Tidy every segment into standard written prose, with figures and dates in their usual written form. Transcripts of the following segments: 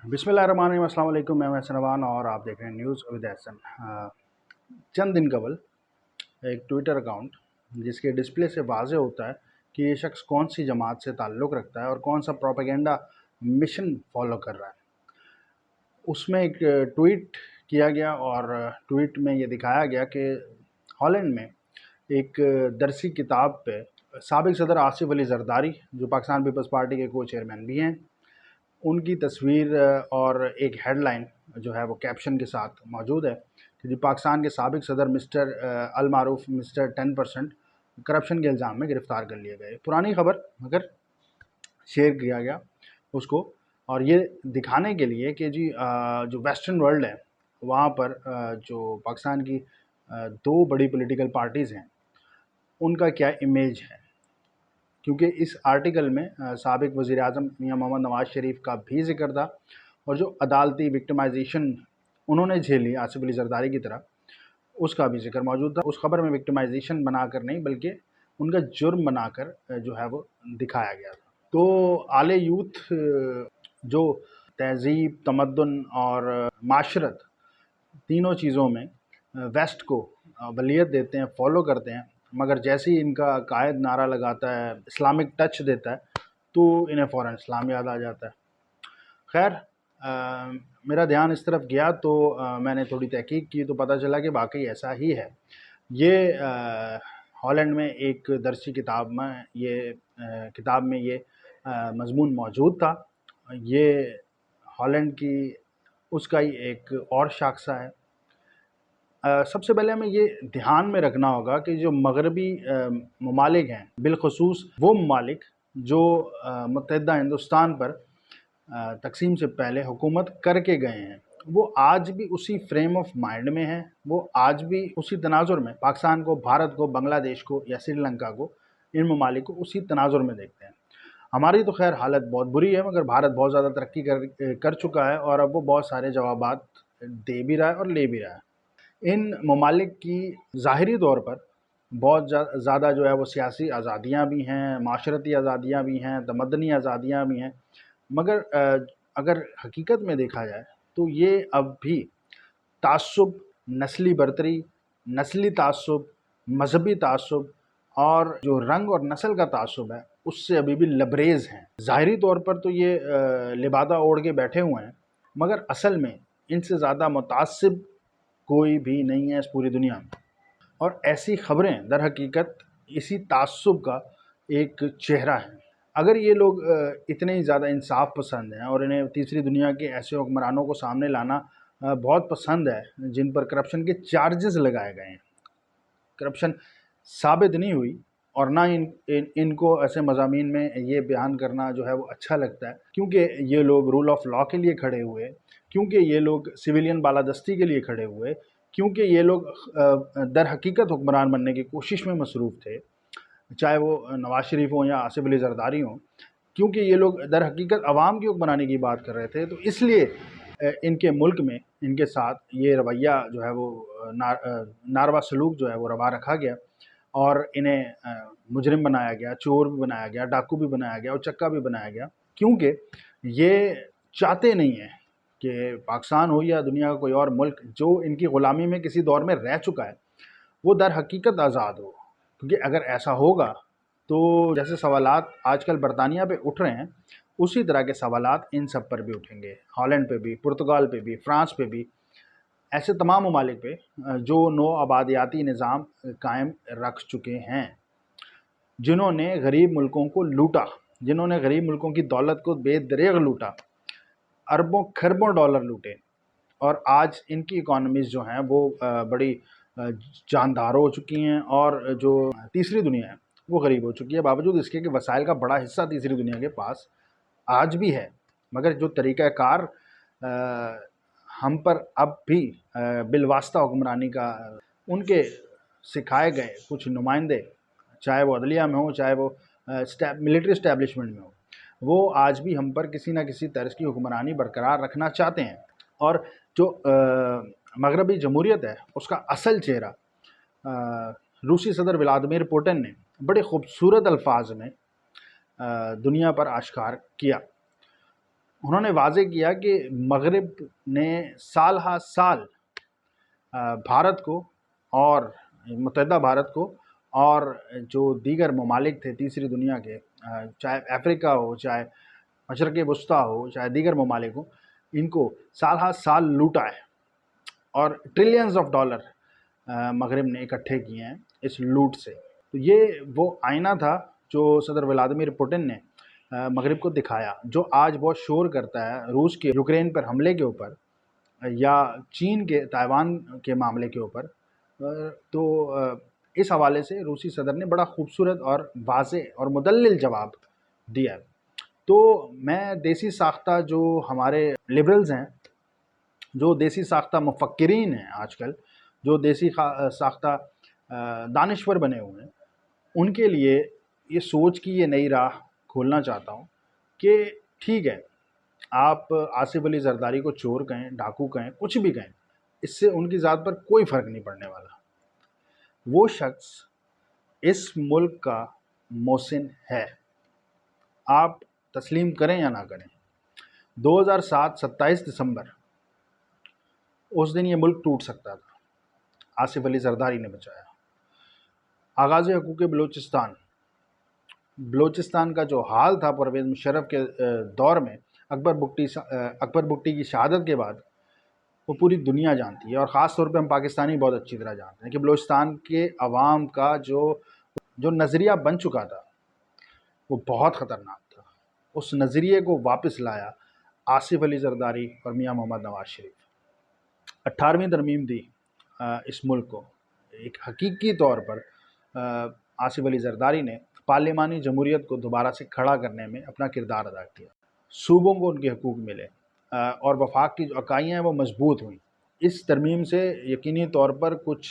बिस्मिल्लाहिर्रहमानिर्रहीम, अस्सलाम वालेकुम। मैं एहसन रवान और आप देख रहे हैं न्यूज़ विद एहसन। चंद दिन कबल एक ट्विटर अकाउंट जिसके डिस्प्ले से वाज़े होता है कि ये शख्स कौन सी जमात से ताल्लुक़ रखता है और कौन सा प्रोपेगेंडा मिशन फॉलो कर रहा है, उसमें एक ट्वीट किया गया और ट्वीट में ये दिखाया गया कि हॉलैंड में एक दरसी किताब पे साबिक़ सदर आसिफ अली ज़रदारी, जो पाकिस्तान पीपल्स पार्टी के को चेयरमैन भी हैं, उनकी तस्वीर और एक हेडलाइन जो है वो कैप्शन के साथ मौजूद है कि पाकिस्तान के साबिक़ सदर मिस्टर अल मारूफ मिस्टर 10% करप्शन के इल्ज़ाम में गिरफ़्तार कर लिए गए। पुरानी ख़बर मगर शेयर किया गया उसको, और ये दिखाने के लिए कि जी जो वेस्टर्न वर्ल्ड है वहाँ पर जो पाकिस्तान की दो बड़ी पॉलिटिकल पार्टीज़ हैं उनका क्या इमेज है, क्योंकि इस आर्टिकल में साबिक़ वज़ीर-ए-आज़म मियां मोहम्मद नवाज़ शरीफ का भी ज़िक्र था और जो अदालती विक्टिमाइजेशन उन्होंने झेली आसिफ अली ज़रदारी की तरह, उसका भी ज़िक्र मौजूद था। उस ख़बर में विक्टिमाइजेशन बनाकर नहीं बल्कि उनका जुर्म बनाकर जो है वो दिखाया गया था। तो आले यूथ जो तहज़ीब, तमद्दुन और माशरत तीनों चीज़ों में वेस्ट को वलीयत देते हैं, फॉलो करते हैं, मगर जैसे ही इनका कायद नारा लगाता है, इस्लामिक टच देता है, तो इन्हें फ़ौरन इस्लाम याद आ जाता है। खैर, मेरा ध्यान इस तरफ गया तो मैंने थोड़ी तहकीक की तो पता चला कि वाकई ऐसा ही है। ये हॉलैंड में एक दरसी किताब में ये मज़मून मौजूद था। ये हॉलैंड की उसका ही एक और शाखसा है। सबसे पहले हमें ये ध्यान में रखना होगा कि जो मगरबी ममालिक हैं, बिलखसूस वो ममालिक जो मुत्तहिदा हिंदुस्तान पर तक़सीम से पहले हुकूमत करके गए हैं, वो आज भी उसी फ्रेम ऑफ माइंड में हैं। वो आज भी उसी तनाजुर में पाकिस्तान को, भारत को, बांग्लादेश को या श्रीलंका को, इन ममालिक को उसी तनाजुर में देखते हैं। हमारी तो खैर हालत बहुत बुरी है, मगर भारत बहुत ज़्यादा तरक्की कर चुका है और अब वो बहुत सारे जवाबात दे भी रहा है और ले भी रहा है। इन ममालिक की ज़ाहिरी तौर पर बहुत ज़्यादा जो है वो सियासी आज़ादियाँ भी हैं, माशरती आज़ादियाँ भी हैं, तमद्दनी आज़ादियाँ भी हैं, मगर अगर हकीकत में देखा जाए तो ये अब भी तासुब, नस्ली बरतरी, नस्ली तासुब, मजहबी तासुब और जो रंग और नस्ल का तासुब है उससे अभी भी लबरेज़ हैं। ज़ाहिरी तौर पर तो ये लिबादा ओढ़ के बैठे हुए हैं, मगर असल में इनसे ज़्यादा मुतासिब कोई भी नहीं है इस पूरी दुनिया में। और ऐसी ख़बरें दर हकीकत इसी तासुब का एक चेहरा है। अगर ये लोग इतने ही ज़्यादा इंसाफ पसंद हैं और इन्हें तीसरी दुनिया के ऐसे हुक्मरानों को सामने लाना बहुत पसंद है जिन पर करप्शन के चार्जेस लगाए गए हैं, करप्शन साबित नहीं हुई, और ना इनको ऐसे मज़ामीन में ये बयान करना जो है वो अच्छा लगता है, क्योंकि ये लोग रूल ऑफ लॉ के लिए खड़े हुए, क्योंकि ये लोग सिविलियन बालादस्ती के लिए खड़े हुए, क्योंकि ये लोग दर हकीकत हुक्मरान बनने की कोशिश में मसरूफ़ थे, चाहे वो नवाज़ शरीफ हों या आसिफ अली ज़रदारी हों, क्योंकि ये लोग दर हकीकत अवाम की हुक्मरानी की बात कर रहे थे। तो इसलिए इनके मुल्क में इनके साथ ये रवैया जो है वो नारवा सलूक जो है वो रवा रखा गया और इन्हें मुजरिम बनाया गया, चोर भी बनाया गया, डाकू भी बनाया गया और चक्का भी बनाया गया, क्योंकि ये चाहते नहीं हैं कि पाकिस्तान हो या दुनिया का कोई और मुल्क जो इनकी ग़ुलामी में किसी दौर में रह चुका है वो दर हकीकत आज़ाद हो। क्योंकि अगर ऐसा होगा तो जैसे सवालात आजकल बरतानिया पे उठ रहे हैं, उसी तरह के सवालात इन सब पर भी उठेंगे, हॉलैंड पे भी, पुर्तगाल पे भी, फ़्रांस पे भी, ऐसे तमाम ममालिक पे जो नो आबादियाती निज़ाम कायम रख चुके हैं, जिन्होंने गरीब मुल्कों को लूटा, जिन्होंने गरीब मुल्कों की दौलत को बेदरेग लूटा, अरबों खरबों डॉलर लूटे, और आज इनकी इकॉनमीज़ जो हैं वो बड़ी जानदार हो चुकी हैं और जो तीसरी दुनिया है वो गरीब हो चुकी है, बावजूद इसके कि वसाइल का बड़ा हिस्सा तीसरी दुनिया के पास आज भी है। मगर जो तरीक़ाकार हम पर अब भी बिलवास्ता हुक्मरानी का उनके सिखाए गए कुछ नुमाइंदे, चाहे वो अदलिया में हो, चाहे वो मिलिट्री इस्टेब्लिशमेंट में हो, वो आज भी हम पर किसी न किसी तर्ज की हुक्मरानी बरकरार रखना चाहते हैं। और जो मगरबी जमहूरियत है उसका असल चेहरा रूसी सदर व्लादिमीर पुतिन ने बड़े ख़ूबसूरत अल्फाज में दुनिया पर आश्कार किया। انہوں نے واضح کیا کہ مغرب نے سال ہا سال بھارت کو اور متحدہ بھارت کو اور جو دیگر ممالک تھے تیسری دنیا کے، چاہے افریقہ ہو، چاہے مشرق وسطیٰ ہو، چاہے دیگر ممالک ہوں، ان کو سال ہا سال لوٹا ہے اور ٹریلینز آف ڈالر مغرب نے اکٹھے کیے ہیں اس لوٹ سے۔ تو یہ وہ آئینہ تھا جو صدر ولادیمیر پوٹن نے مغرب کو دکھایا، جو آج بہت شور کرتا ہے روس کے یوکرین پر حملے کے اوپر یا چین کے تائیوان کے معاملے کے اوپر۔ تو اس حوالے سے روسی صدر نے بڑا خوبصورت اور واضح اور مدلل جواب دیا ہے۔ تو میں دیسی ساختہ جو ہمارے لبرلز ہیں، جو دیسی ساختہ مفکرین ہیں آج کل، جو دیسی ساختہ دانشور بنے ہوئے ہیں، ان کے لیے یہ سوچ کی یہ نئی راہ کھولنا چاہتا ہوں کہ ٹھیک ہے، آپ آصف علی زرداری کو چور کہیں، ڈاکو کہیں، کچھ بھی کہیں، اس سے ان کی ذات پر کوئی فرق نہیں پڑنے والا۔ وہ شخص اس ملک کا محسن ہے، آپ تسلیم کریں یا نہ کریں۔ 2007 27 دسمبر اس دن یہ ملک ٹوٹ سکتا تھا، آصف علی زرداری نے بچایا۔ آغاز حقوق بلوچستان کا جو حال تھا پرویز مشرف کے دور میں، اکبر بگٹی کی شہادت کے بعد، وہ پوری دنیا جانتی ہے، اور خاص طور پہ ہم پاکستانی بہت اچھی طرح جانتے ہیں کہ بلوچستان کے عوام کا جو نظریہ بن چکا تھا وہ بہت خطرناک تھا۔ اس نظریے کو واپس لایا آصف علی زرداری اور میاں محمد نواز شریف۔ 18ویں ترمیم دی اس ملک کو۔ ایک حقیقی طور پر آصف علی زرداری نے پارلیمانی جمہوریت کو دوبارہ سے کھڑا کرنے میں اپنا کردار ادا کیا، صوبوں کو ان کے حقوق ملے، اور وفاق کی جو اکائیاں ہیں وہ مضبوط ہوئیں۔ اس ترمیم سے یقینی طور پر کچھ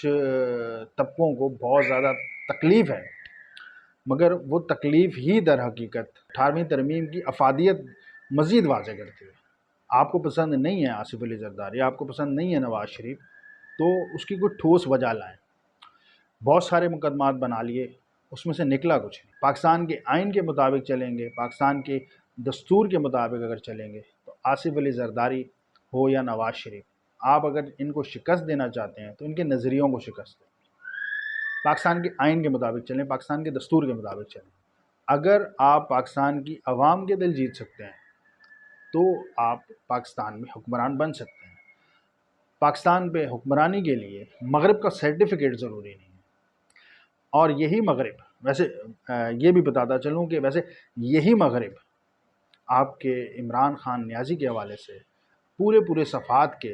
طبقوں کو بہت زیادہ تکلیف ہے، مگر وہ تکلیف ہی در حقیقت 18ویں ترمیم کی افادیت مزید واضح کرتی ہے۔ آپ کو پسند نہیں ہے آصف علی زرداری، آپ کو پسند نہیں ہے نواز شریف، تو اس کی کوئی ٹھوس وجہ لائیں۔ بہت سارے مقدمات بنا لیے، اس میں سے نکلا کچھ نہیں۔ پاکستان کے آئین کے مطابق چلیں گے، پاکستان کے دستور کے مطابق اگر چلیں گے تو آصف علی زرداری ہو یا نواز شریف، آپ اگر ان کو شکست دینا چاہتے ہیں تو ان کے نظریوں کو شکست دیں، پاکستان کے آئین کے مطابق چلیں، پاکستان کے دستور کے مطابق چلیں۔ اگر آپ پاکستان کی عوام کے دل جیت سکتے ہیں تو آپ پاکستان میں حکمران بن سکتے ہیں۔ پاکستان پہ حکمرانی کے لیے مغرب کا سرٹیفکیٹ ضروری نہیں ہے، اور یہی مغرب، ویسے یہ بھی بتاتا چلوں کہ ویسے یہی مغرب آپ کے عمران خان نیازی کے حوالے سے پورے صفحات کے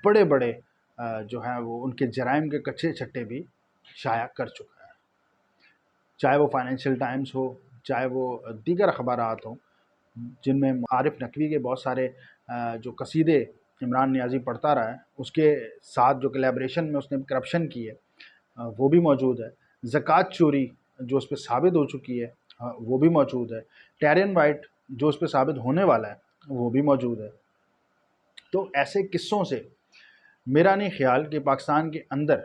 بڑے جو ہیں وہ ان کے جرائم کے کچھے چھٹے بھی شائع کر چکا ہے، چاہے وہ فائنینشیل ٹائمز ہو، چاہے وہ دیگر اخبارات ہوں، جن میں عارف نقوی کے بہت سارے جو قصیدے عمران نیازی پڑھتا رہا ہے، اس کے ساتھ جو کلیبریشن میں اس نے کرپشن کی ہے وہ بھی موجود ہے۔ زکوٰۃ چوری جو اس پہ ثابت ہو چکی ہے وہ بھی موجود ہے۔ ٹیرین وائٹ جو اس پہ ثابت ہونے والا ہے وہ بھی موجود ہے۔ تو ایسے قصوں سے میرا نہیں خیال کہ پاکستان کے اندر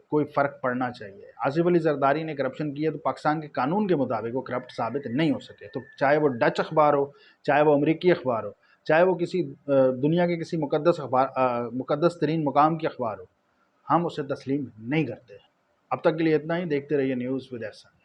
کوئی فرق پڑنا چاہیے۔ آصف علی زرداری نے کرپشن کی ہے تو پاکستان کے قانون کے مطابق وہ کرپٹ ثابت نہیں ہو سکے، تو چاہے وہ ڈچ اخبار ہو، چاہے وہ امریکی اخبار ہو، چاہے وہ کسی دنیا کے کسی مقدس ترین مقام کی اخبار ہو، ہم اسے تسلیم نہیں کرتے۔ اب تک کے لیے اتنا ہی، دیکھتے رہیے نیوز ود احسن۔